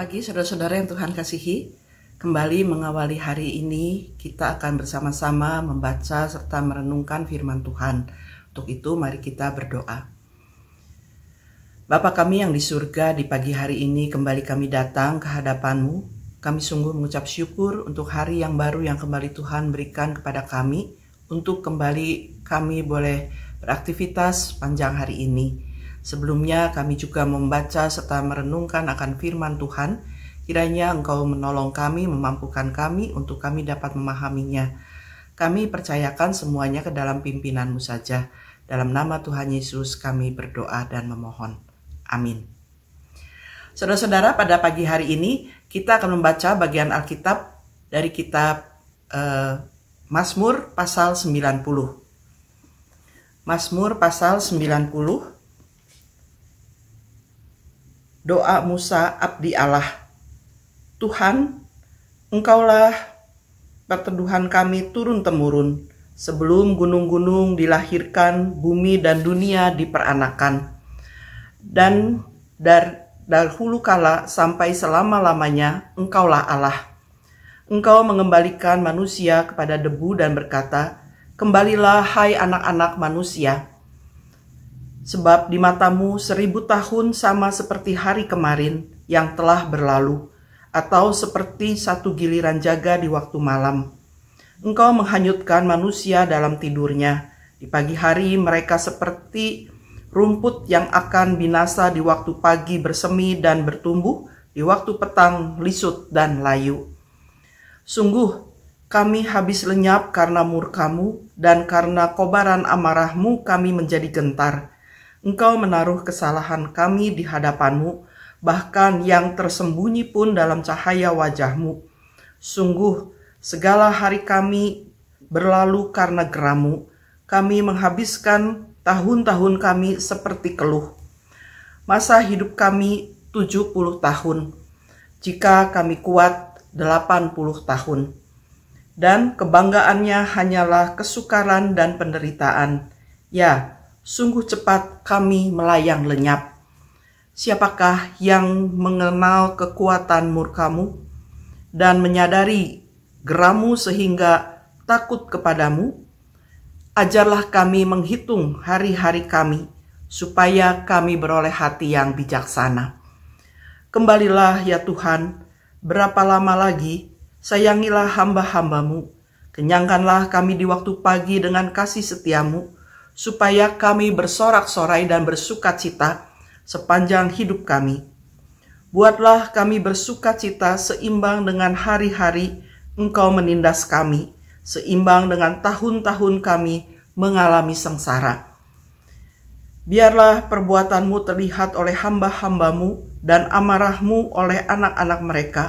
pagi saudara-saudara yang Tuhan kasihi. Kembali mengawali hari ini, kita akan bersama-sama membaca serta merenungkan firman Tuhan. Untuk itu mari kita berdoa. Bapa kami yang di surga, di pagi hari ini kembali kami datang ke hadapan-Mu. Kami sungguh mengucap syukur untuk hari yang baru yang kembali Tuhan berikan kepada kami, untuk kembali kami boleh beraktivitas panjang hari ini. Sebelumnya kami juga membaca serta merenungkan akan firman Tuhan. Kiranya Engkau menolong kami, memampukan kami untuk kami dapat memahaminya. Kami percayakan semuanya ke dalam pimpinan-Mu saja. Dalam nama Tuhan Yesus kami berdoa dan memohon. Amin. Saudara-saudara, pada pagi hari ini kita akan membaca bagian Alkitab dari kitab Mazmur pasal 90. Mazmur pasal 90. Doa Musa abdi Allah. Tuhan, Engkaulah perteduhan kami turun-temurun, sebelum gunung-gunung dilahirkan, bumi dan dunia diperanakan. Dan dari hulu kala sampai selama-lamanya, Engkaulah Allah. Engkau mengembalikan manusia kepada debu dan berkata, kembalilah hai anak-anak manusia. Sebab di matamu 1000 tahun sama seperti hari kemarin yang telah berlalu, atau seperti satu giliran jaga di waktu malam. Engkau menghanyutkan manusia dalam tidurnya. Di pagi hari mereka seperti rumput yang akan binasa di waktu pagi bersemi dan bertumbuh, di waktu petang lisut dan layu. Sungguh kami habis lenyap karena murka-Mu, dan karena kobaran amarah-Mu kami menjadi gentar. Engkau menaruh kesalahan kami di hadapan-Mu, bahkan yang tersembunyi pun dalam cahaya wajah-Mu. Sungguh, segala hari kami berlalu karena geram-Mu. Kami menghabiskan tahun-tahun kami seperti keluh. Masa hidup kami 70 tahun, jika kami kuat 80 tahun. Dan kebanggaannya hanyalah kesukaran dan penderitaan. Ya, sungguh cepat kami melayang lenyap. Siapakah yang mengenal kekuatan murka-Mu dan menyadari geram-Mu sehingga takut kepadamu? Ajarlah kami menghitung hari-hari kami, supaya kami beroleh hati yang bijaksana. Kembalilah ya Tuhan, berapa lama lagi? Sayangilah hamba-hamba-Mu. Kenyangkanlah kami di waktu pagi dengan kasih setia-Mu, supaya kami bersorak-sorai dan bersukacita sepanjang hidup kami. Buatlah kami bersukacita seimbang dengan hari-hari Engkau menindas kami, seimbang dengan tahun-tahun kami mengalami sengsara. Biarlah perbuatan-Mu terlihat oleh hamba-hamba-Mu dan amarah-Mu oleh anak-anak mereka.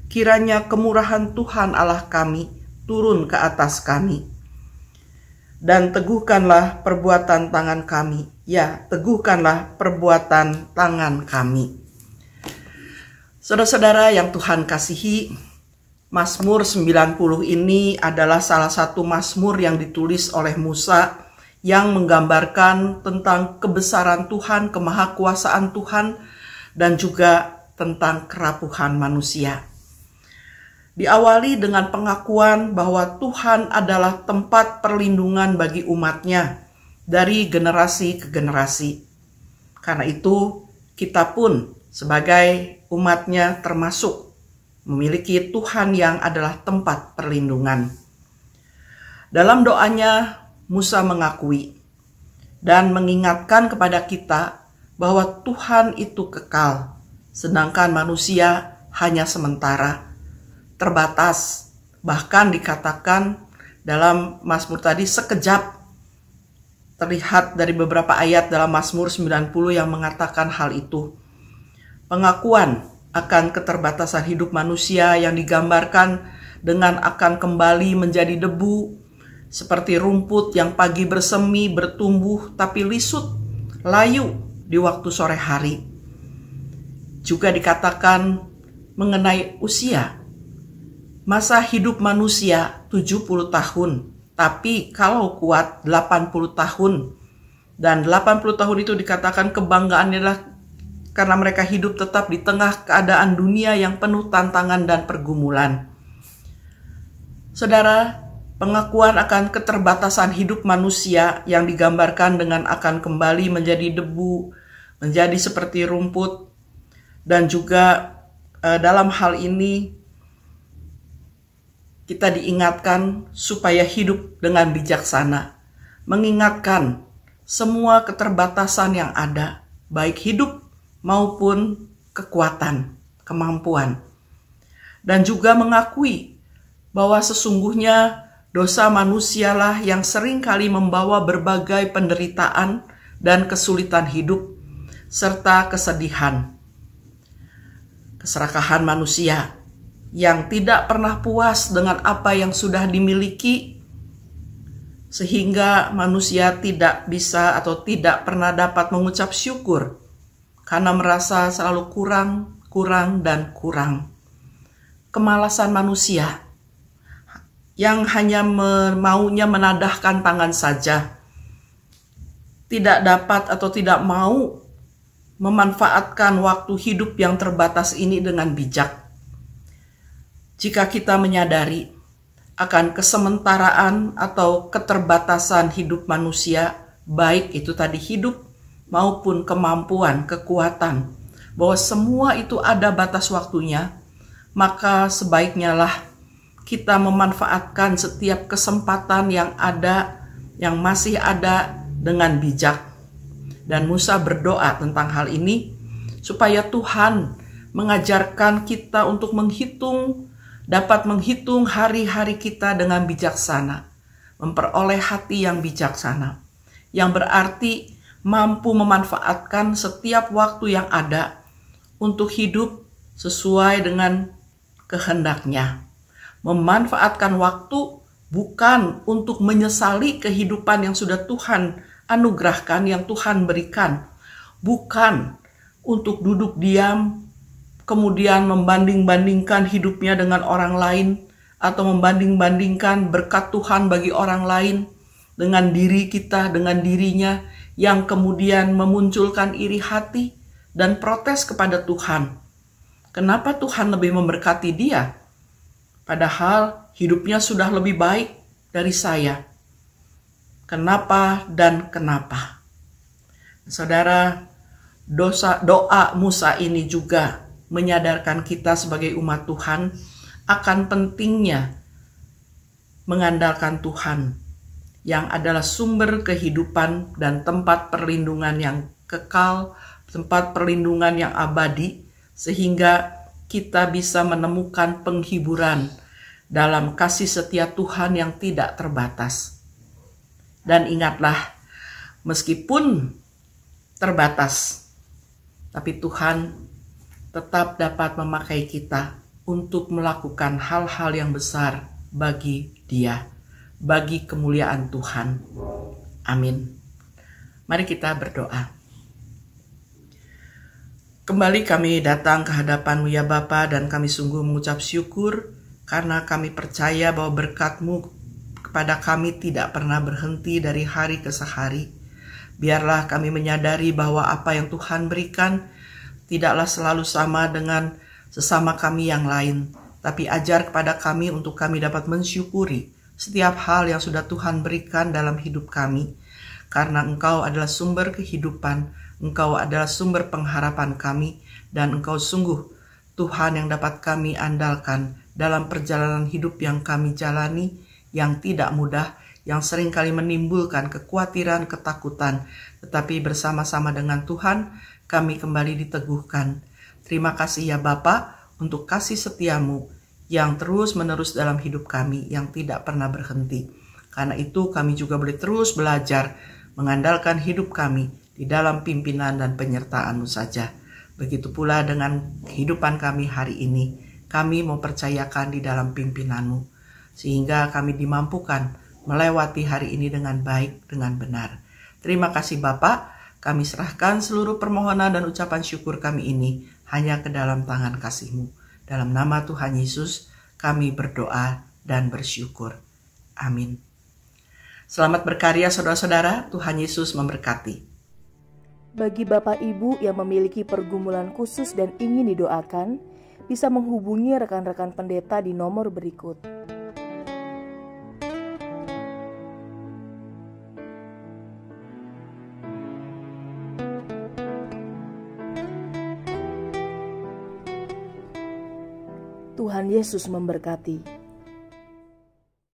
Kiranya kemurahan Tuhan Allah kami turun ke atas kami. Dan teguhkanlah perbuatan tangan kami. Ya, teguhkanlah perbuatan tangan kami. Saudara-saudara yang Tuhan kasihi, Mazmur 90 ini adalah salah satu mazmur yang ditulis oleh Musa, yang menggambarkan tentang kebesaran Tuhan, kemahakuasaan Tuhan, dan juga tentang kerapuhan manusia. Diawali dengan pengakuan bahwa Tuhan adalah tempat perlindungan bagi umat-Nya dari generasi ke generasi. Karena itu, kita pun sebagai umat-Nya termasuk memiliki Tuhan yang adalah tempat perlindungan. Dalam doanya, Musa mengakui dan mengingatkan kepada kita bahwa Tuhan itu kekal, sedangkan manusia hanya sementara, terbatas, bahkan dikatakan dalam Mazmur tadi sekejap. Terlihat dari beberapa ayat dalam Mazmur 90 yang mengatakan hal itu. Pengakuan akan keterbatasan hidup manusia yang digambarkan dengan akan kembali menjadi debu, seperti rumput yang pagi bersemi, bertumbuh, tapi lisut, layu di waktu sore hari. Juga dikatakan mengenai usia. Masa hidup manusia 70 tahun, tapi kalau kuat 80 tahun. Dan 80 tahun itu dikatakan kebanggaannya adalah karena mereka hidup tetap di tengah keadaan dunia yang penuh tantangan dan pergumulan. Saudara, pengakuan akan keterbatasan hidup manusia yang digambarkan dengan akan kembali menjadi debu, menjadi seperti rumput, dan juga dalam hal ini kita diingatkan supaya hidup dengan bijaksana, mengingatkan semua keterbatasan yang ada, baik hidup maupun kekuatan, kemampuan. Dan juga mengakui bahwa sesungguhnya dosa manusialah yang seringkali membawa berbagai penderitaan dan kesulitan hidup, serta kesedihan. Keserakahan manusia yang tidak pernah puas dengan apa yang sudah dimiliki, sehingga manusia tidak bisa atau tidak pernah dapat mengucap syukur karena merasa selalu kurang, dan kurang. Kemalasan manusia yang hanya maunya menadahkan tangan saja, tidak dapat atau tidak mau memanfaatkan waktu hidup yang terbatas ini dengan bijak. Jika kita menyadari akan kesementaraan atau keterbatasan hidup manusia, baik itu tadi hidup maupun kemampuan, kekuatan, bahwa semua itu ada batas waktunya, maka sebaiknya lah kita memanfaatkan setiap kesempatan yang ada, yang masih ada dengan bijak. Dan Musa berdoa tentang hal ini, supaya Tuhan mengajarkan kita untuk dapat menghitung hari-hari kita dengan bijaksana, memperoleh hati yang bijaksana, yang berarti mampu memanfaatkan setiap waktu yang ada untuk hidup sesuai dengan kehendaknya. Memanfaatkan waktu bukan untuk menyesali kehidupan yang sudah Tuhan anugerahkan, yang Tuhan berikan. Bukan untuk duduk diam, kemudian membanding-bandingkan hidupnya dengan orang lain, atau membanding-bandingkan berkat Tuhan bagi orang lain dengan diri kita, dengan dirinya, yang kemudian memunculkan iri hati dan protes kepada Tuhan. Kenapa Tuhan lebih memberkati dia? Padahal hidupnya sudah lebih baik dari saya. Kenapa dan kenapa? Saudara, doa Musa ini juga menyadarkan kita sebagai umat Tuhan akan pentingnya mengandalkan Tuhan, yang adalah sumber kehidupan dan tempat perlindungan yang kekal, tempat perlindungan yang abadi, sehingga kita bisa menemukan penghiburan dalam kasih setia Tuhan yang tidak terbatas. Dan ingatlah, meskipun terbatas, tapi Tuhan tetap dapat memakai kita untuk melakukan hal-hal yang besar bagi Dia, bagi kemuliaan Tuhan. Amin. Mari kita berdoa. Kembali kami datang ke hadapan-Mu ya Bapa, dan kami sungguh mengucap syukur karena kami percaya bahwa berkat-Mu kepada kami tidak pernah berhenti dari hari ke hari. Biarlah kami menyadari bahwa apa yang Tuhan berikan tidaklah selalu sama dengan sesama kami yang lain, tapi ajar kepada kami untuk kami dapat mensyukuri setiap hal yang sudah Tuhan berikan dalam hidup kami, karena Engkau adalah sumber kehidupan, Engkau adalah sumber pengharapan kami, dan Engkau sungguh Tuhan yang dapat kami andalkan dalam perjalanan hidup yang kami jalani, yang tidak mudah, yang seringkali menimbulkan kekhawatiran, ketakutan, tetapi bersama-sama dengan Tuhan kami kembali diteguhkan. Terima kasih ya Bapa untuk kasih setia-Mu yang terus-menerus dalam hidup kami, yang tidak pernah berhenti. Karena itu kami juga boleh terus belajar mengandalkan hidup kami di dalam pimpinan dan penyertaan-Mu saja. Begitu pula dengan kehidupan kami hari ini, kami mau percayakan di dalam pimpinan-Mu, sehingga kami dimampukan melewati hari ini dengan baik, dengan benar. Terima kasih Bapa, kami serahkan seluruh permohonan dan ucapan syukur kami ini hanya ke dalam tangan kasih-Mu. Dalam nama Tuhan Yesus, kami berdoa dan bersyukur. Amin. Selamat berkarya saudara-saudara, Tuhan Yesus memberkati. Bagi Bapak Ibu yang memiliki pergumulan khusus dan ingin didoakan, bisa menghubungi rekan-rekan pendeta di nomor berikut. Tuhan Yesus memberkati.